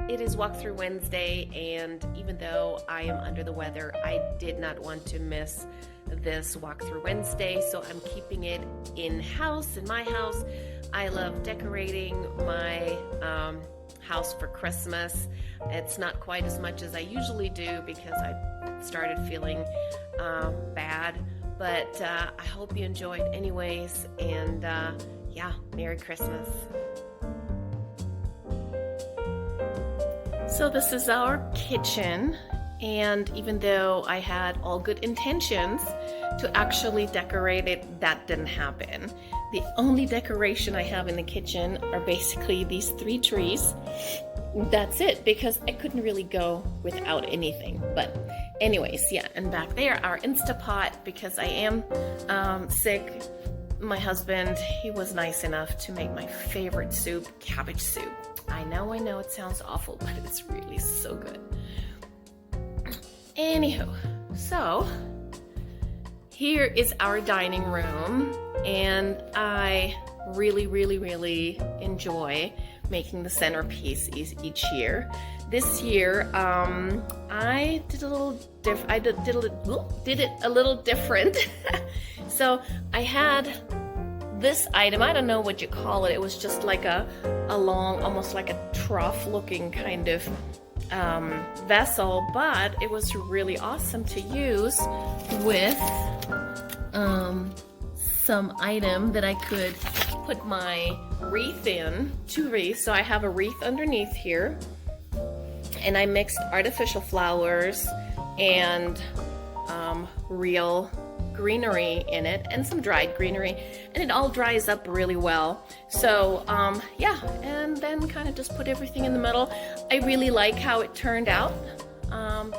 It is Walkthrough Wednesday, and even though I am under the weather, I did not want to miss this Walkthrough Wednesday, so I'm keeping it in-house, in my house. I love decorating my house for Christmas. It's not quite as much as I usually do because I started feeling bad, but I hope you enjoyed anyways, and yeah, Merry Christmas. So this is our kitchen, and even though I had all good intentions to actually decorate it, that didn't happen. The only decoration I have in the kitchen are basically these 3 trees. That's it, because I couldn't really go without anything. But anyways, yeah, and back there our Instapot, because I am sick. My husband, he was nice enough to make my favorite soup, cabbage soup. I know it sounds awful, but it's really so good. Anywho, so here is our dining room, and I really enjoy making the centerpiece each year. This year, I did a little did it a little different. So I had this item, I don't know what you call it. It was just like a long, almost like a trough looking kind of vessel, but it was really awesome to use with some item that I could put my wreath in, 2 wreaths. So I have a wreath underneath here, and I mixed artificial flowers and real greenery in it and some dried greenery, and it all dries up really well. So yeah, and then kind of just put everything in the middle. I really like how it turned out,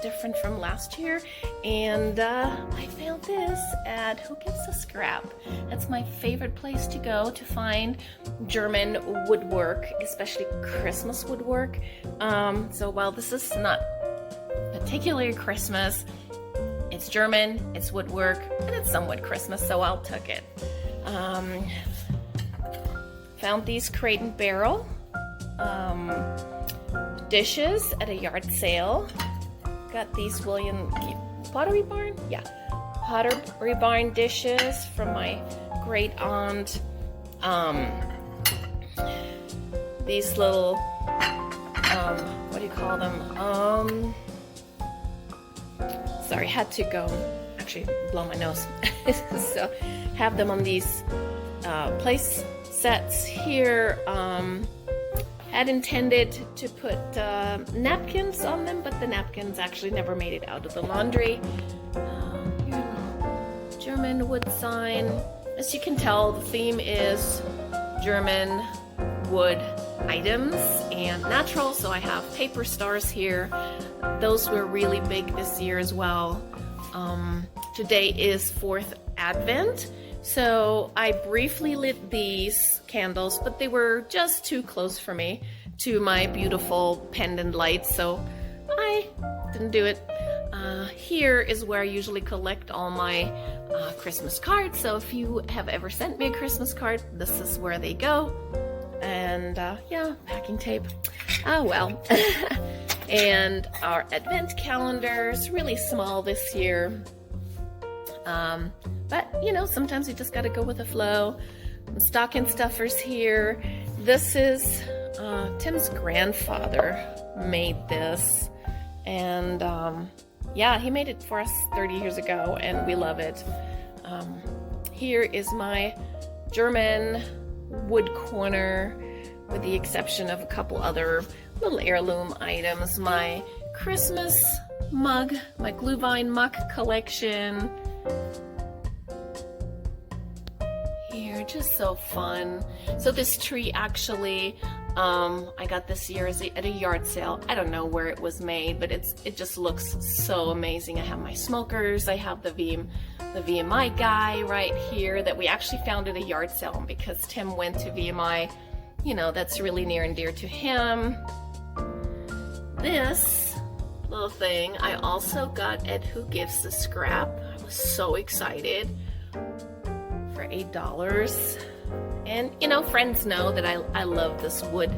different from last year. And I found this at 𝘾𝙊𝙉𝙉𝙃. That's my favorite place to go to find German woodwork, especially Christmas woodwork. So while this is not particularly Christmas, it's German, it's woodwork, and it's somewhat Christmas, so I'll took it. Found these Crate and Barrel dishes at a yard sale. Got these Pottery Barn? Yeah, Pottery Barn dishes from my great aunt. These little, what do you call them? Sorry, had to go actually blow my nose. So have them on these place sets here. Had intended to put napkins on them, but the napkins actually never made it out of the laundry. German wood sign. As you can tell, the theme is German wood items and natural, so I have paper stars here. Those were really big this year as well. Today is 4th Advent, so I briefly lit these candles, but they were just too close for me to my beautiful pendant lights, so I didn't do it. Here is where I usually collect all my Christmas cards, so if you have ever sent me a Christmas card, this is where they go. And yeah, packing tape. Oh well. And our advent calendar is really small this year. But you know, sometimes you just gotta go with the flow. Stocking stuffers here. This is Tim's grandfather made this, and yeah, he made it for us 30 years ago, and we love it. Here is my German wood corner, with the exception of a couple other little heirloom items. My Christmas mug, my Glühwein mug collection. Here, just so fun. So this tree actually, I got this year at a yard sale. I don't know where it was made, but it just looks so amazing. I have my smokers, I have the VMI guy right here that we actually found at a yard sale because Tim went to VMI. You know, that's really near and dear to him. This little thing I also got at 𝘾𝙊𝙉𝙉𝙃. I was so excited, for $8. And you know, friends know that I love this wood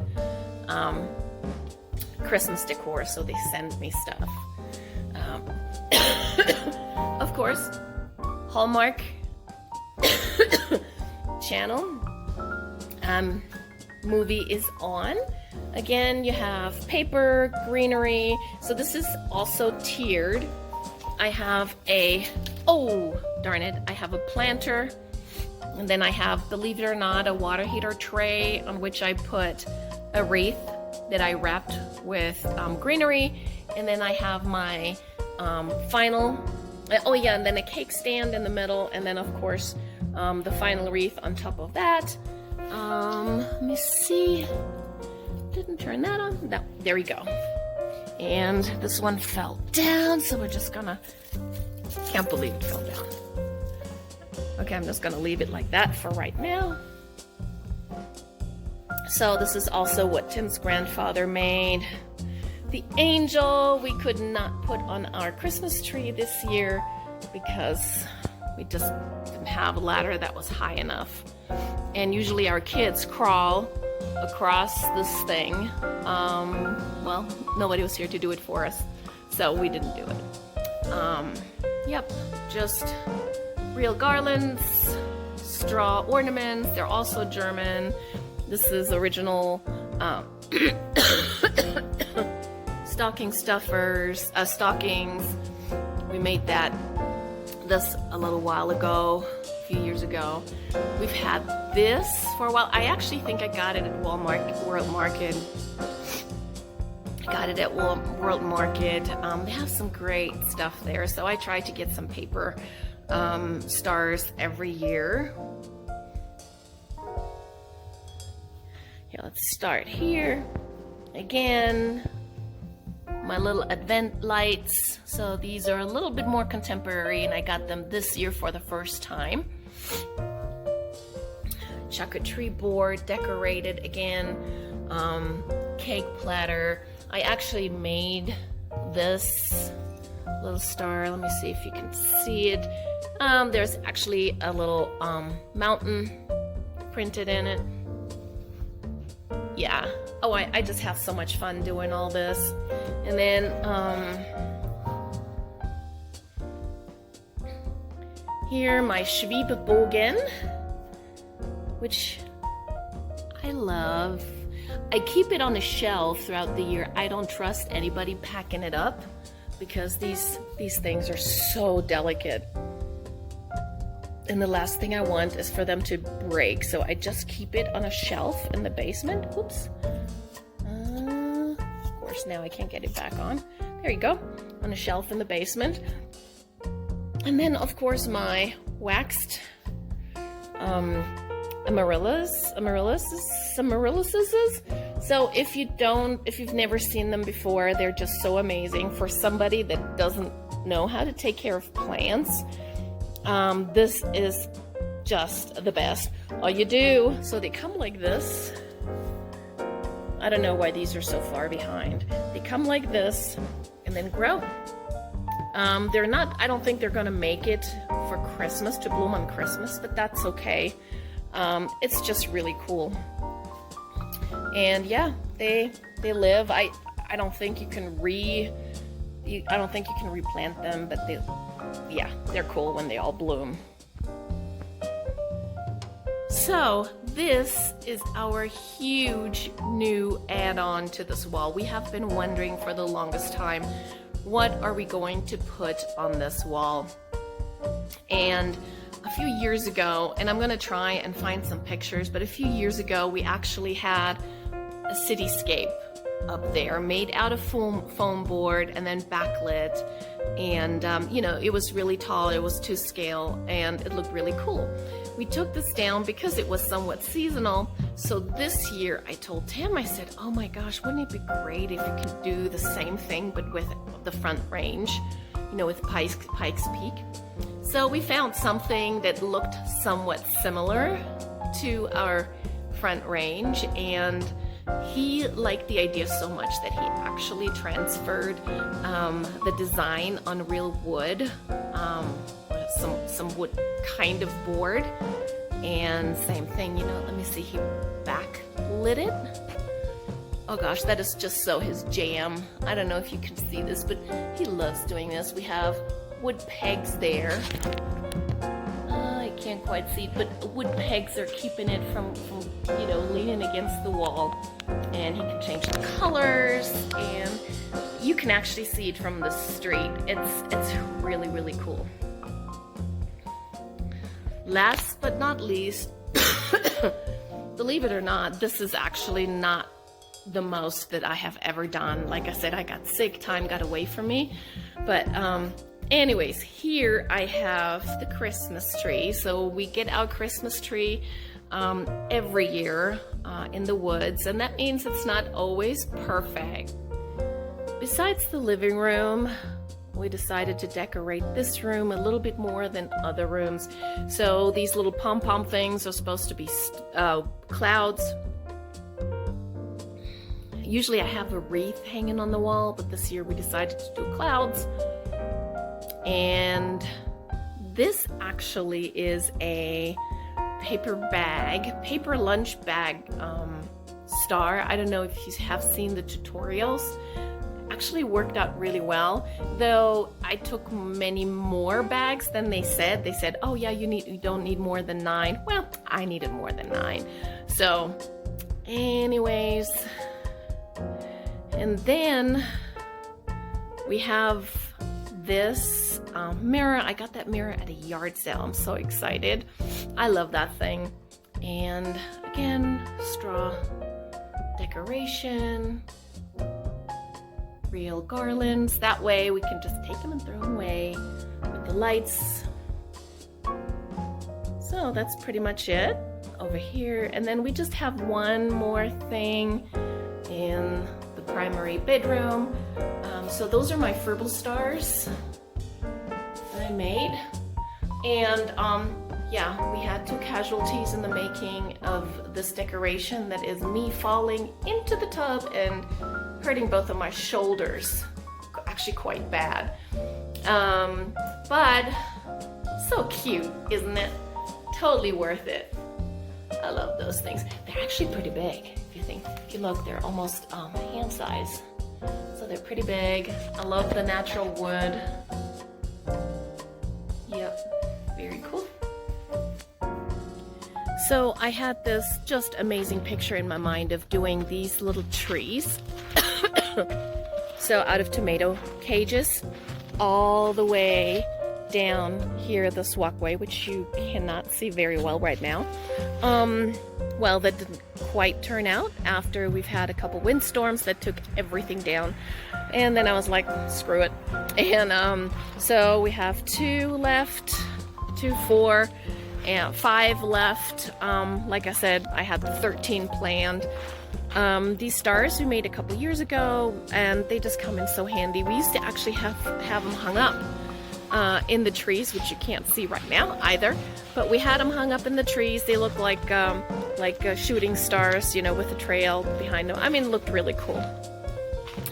Christmas decor, so they send me stuff. Of course, Hallmark channel movie is on. Again, you have paper, greenery. So this is also tiered. I have a, oh darn it, I have a planter, and then I have, believe it or not, a water heater tray on which I put a wreath that I wrapped with greenery, and then I have my final, oh yeah, and then a cake stand in the middle, and then of course the final wreath on top of that. Let me see, didn't turn that on. No, there we go. And this one fell down, so we're just gonna, can't believe it fell down. Okay, I'm just gonna leave it like that for right now. So this is also what Tim's grandfather made. The angel we could not put on our Christmas tree this year because we just didn't have a ladder that was high enough. And usually our kids crawl across this thing. Well, nobody was here to do it for us, so we didn't do it. Yep, just real garlands, straw ornaments. They're also German. This is original stocking stuffers, stockings. We made this a little while ago, a few years ago. We've had this for a while. I actually think I got it at World Market. I got it at World Market. They have some great stuff there, so I try to get some paper stars every year. Yeah, let's start here. Again, my little advent lights. So these are a little bit more contemporary, and I got them this year for the first time. Charcuterie board, decorated again. Cake platter. I actually made this little star. Let me see if you can see it. There's actually a little mountain printed in it. Yeah. Oh, I just have so much fun doing all this. And then here my 𝘾𝙉𝙉𝙃𝙃, which I love. I keep it on a shelf throughout the year. I don't trust anybody packing it up because these things are so delicate. And the last thing I want is for them to break. So I just keep it on a shelf in the basement. Oops. Of course, now I can't get it back on. There you go. On a shelf in the basement. And then, of course, my waxed amaryllis. So if you've never seen them before, they're just so amazing for somebody that doesn't know how to take care of plants. This is just the best. All you do, so they come like this. I don't know why these are so far behind. They come like this and then grow. They're not, I don't think they're gonna make it for Christmas, to bloom on Christmas, but that's okay. It's just really cool. And yeah, they live. I don't think you can replant them, but they're cool when they all bloom. So this is our huge new add-on to this wall. We have been wondering for the longest time, what are we going to put on this wall? And a few years ago, and I'm gonna try and find some pictures, but a few years ago we actually had a cityscape up there made out of foam board and then backlit, and it was really tall, it was to scale, and it looked really cool. We took this down because it was somewhat seasonal. So this year I told Tim, I said, oh my gosh, wouldn't it be great if you could do the same thing but with the front range, with Pikes Peak. So we found something that looked somewhat similar to our front range, and he liked the idea so much that he actually transferred the design on real wood, some wood kind of board, and same thing, let me see, he backlit it. Oh gosh, that is just so his jam. I don't know if you can see this, but he loves doing this. We have wood pegs there. I can't quite see, but wood pegs are keeping it from you know, leaning against the wall. And he can change the colors, and you can actually see it from the street. It's really, really cool. Last but not least, believe it or not, this is actually not the most that I have ever done. Like I said, I got sick, time got away from me. But anyways, here I have the Christmas tree. So we get our Christmas tree every year in the woods, and that means it's not always perfect. Besides the living room, we decided to decorate this room a little bit more than other rooms. So these little pom-pom things are supposed to be clouds. Usually I have a wreath hanging on the wall, but this year we decided to do clouds. And this actually is a paper lunch bag star. I don't know if you have seen the tutorials. Actually worked out really well, though I took many more bags than they said. They said, oh yeah, you don't need more than 9. Well, I needed more than 9. So anyways, and then we have this mirror. I got that mirror at a yard sale. I'm so excited. I love that thing. And again, straw decoration, real garlands. That way we can just take them and throw them away with the lights. So that's pretty much it over here. And then we just have one more thing in the primary bedroom. So those are my 𝘾𝙉𝙉𝙀𝘾𝙏 stars that I made. And yeah, we had 2 casualties in the making of this decoration. That is me falling into the tub and hurting both of my shoulders. Actually quite bad. But so cute, isn't it? Totally worth it. I love those things. They're actually pretty big. If you look, they're almost hand size. So they're pretty big. I love the natural wood. Yep, very cool. So I had this just amazing picture in my mind of doing these little trees. So out of tomato cages all the way down here this walkway, which you cannot see very well right now. Well, that didn't quite turn out after we've had a couple windstorms that took everything down. And then I was like, screw it. And so we have 2 left, 2, 4, and 5 left. Like I said, I had 13 planned. These stars we made a couple years ago, and they just come in so handy. We used to actually have them hung up in the trees, which you can't see right now either. But we had them hung up in the trees. They look like shooting stars, you know, with a trail behind them. I mean, it looked really cool.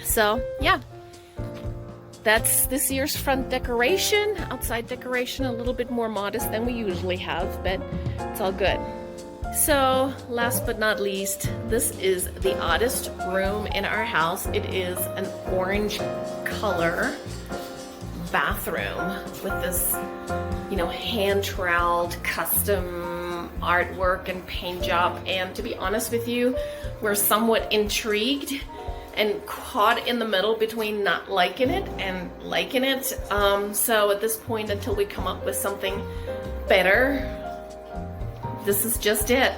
So yeah, that's this year's front decoration. Outside decoration, a little bit more modest than we usually have, but it's all good. So last but not least, this is the oddest room in our house. It is an orange color bathroom with this, you know, hand troweled custom artwork and paint job. And to be honest with you, we're somewhat intrigued and caught in the middle between not liking it and liking it. So at this point, until we come up with something better, this is just it.